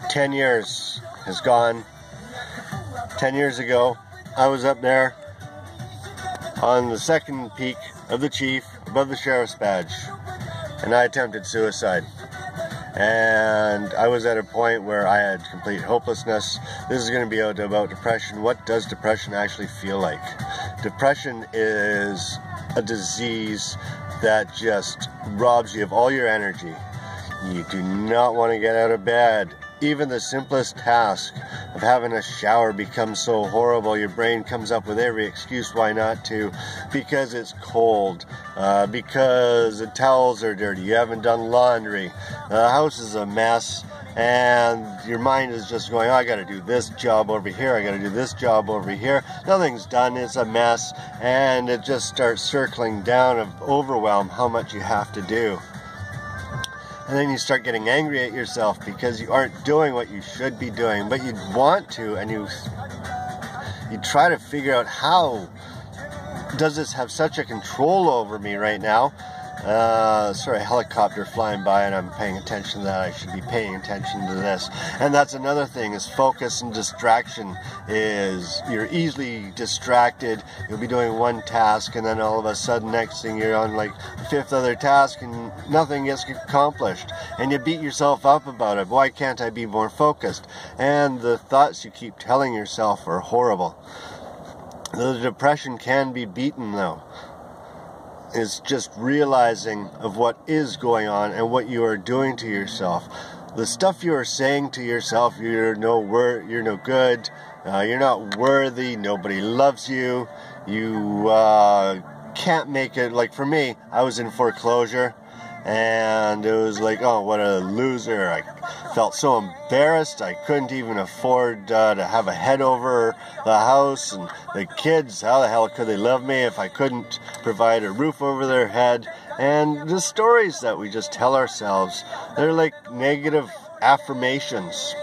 10 years has gone. 10 years ago, I was up there on the second peak of the Chief, above the Sheriff's Badge, and I attempted suicide. And I was at a point where I had complete hopelessness. This is going to be about depression. What does depression actually feel like? Depression is a disease that just robs you of all your energy. You do not want to get out of bed. Even the simplest task of having a shower becomes so horrible. Your brain comes up with every excuse why not to, because it's cold, because the towels are dirty, you haven't done laundry, the house is a mess, and your mind is just going, oh, I gotta do this job over here, I gotta do this job over here. Nothing's done, it's a mess, and it just starts circling down of overwhelm how much you have to do. And then you start getting angry at yourself because you aren't doing what you should be doing, but you want to, and you try to figure out, how does this have such a control over me right now? Sorry, a helicopter flying by and I'm paying attention to that. I should be paying attention to this. And that's another thing, is focus and distraction. Is you're easily distracted. You'll be doing one task and then all of a sudden next thing you're on like the fifth other task and nothing gets accomplished. And you beat yourself up about it. Why can't I be more focused? And the thoughts you keep telling yourself are horrible. The depression can be beaten though. Is just realizing of what is going on and what you are doing to yourself. The stuff you are saying to yourself, you're no good, you're not worthy, nobody loves you, you can't make it. Like for me, I was in foreclosure and it was like, oh, what a loser. I felt so embarrassed. I couldn't even afford to have a head over the house, and the kids, how the hell could they love me if I couldn't provide a roof over their head? And the stories that we just tell ourselves, they're like negative affirmations.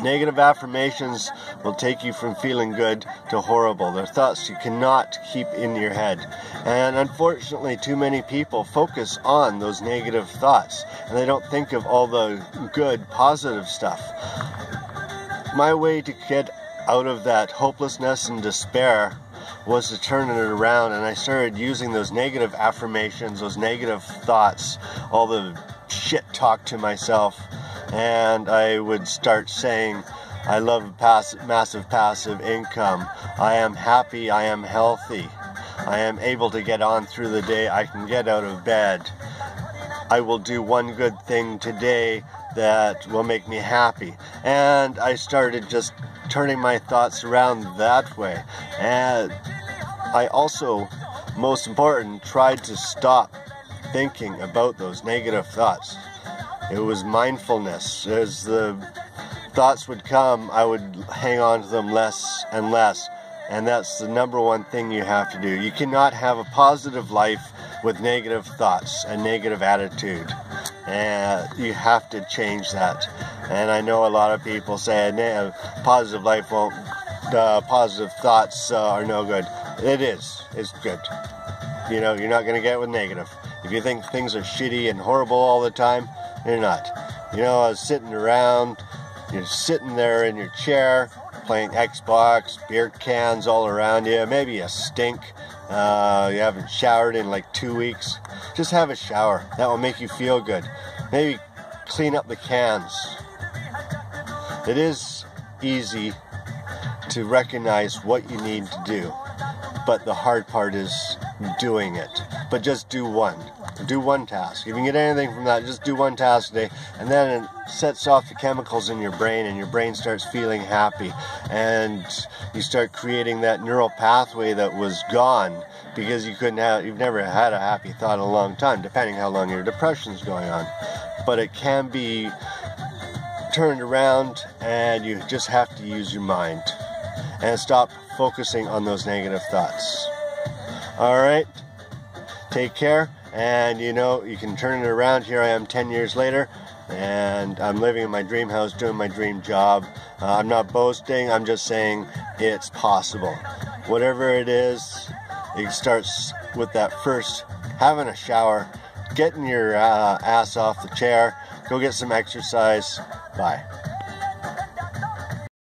Negative affirmations will take you from feeling good to horrible. They're thoughts you cannot keep in your head. And unfortunately, too many people focus on those negative thoughts, and they don't think of all the good, positive stuff. My way to get out of that hopelessness and despair was to turn it around, and I started using those negative affirmations, those negative thoughts, all the shit talk to myself. And I would start saying, I love massive passive income. I am happy, I am healthy. I am able to get on through the day. I can get out of bed. I will do one good thing today that will make me happy. And I started just turning my thoughts around that way. And I also, most important, tried to stop thinking about those negative thoughts. It was mindfulness. As the thoughts would come, I would hang on to them less and less. And that's the number one thing you have to do. You cannot have a positive life with negative thoughts and negative attitude. And you have to change that. And I know a lot of people say positive life won't, positive thoughts are no good. It is. It's good. You know, you're not going to get it with negative. If you think things are shitty and horrible all the time, you're not. You know, I was sitting around, you're sitting there in your chair, playing Xbox, beer cans all around you, maybe you stink, you haven't showered in like 2 weeks. Just have a shower. That will make you feel good. Maybe clean up the cans. It is easy to recognize what you need to do, but the hard part is doing it. But just do one. Do one task. If you can get anything from that, just do one task a day, and then it sets off the chemicals in your brain, and your brain starts feeling happy, and you start creating that neural pathway that was gone because you've never had a happy thought in a long time, depending how long your depression's going on. But it can be turned around, and you just have to use your mind and stop focusing on those negative thoughts. All right, take care. And you know, you can turn it around. Here I am 10 years later, and I'm living in my dream house, doing my dream job. I'm not boasting, I'm just saying it's possible. Whatever it is, it starts with that first, having a shower, getting your ass off the chair, go get some exercise. Bye.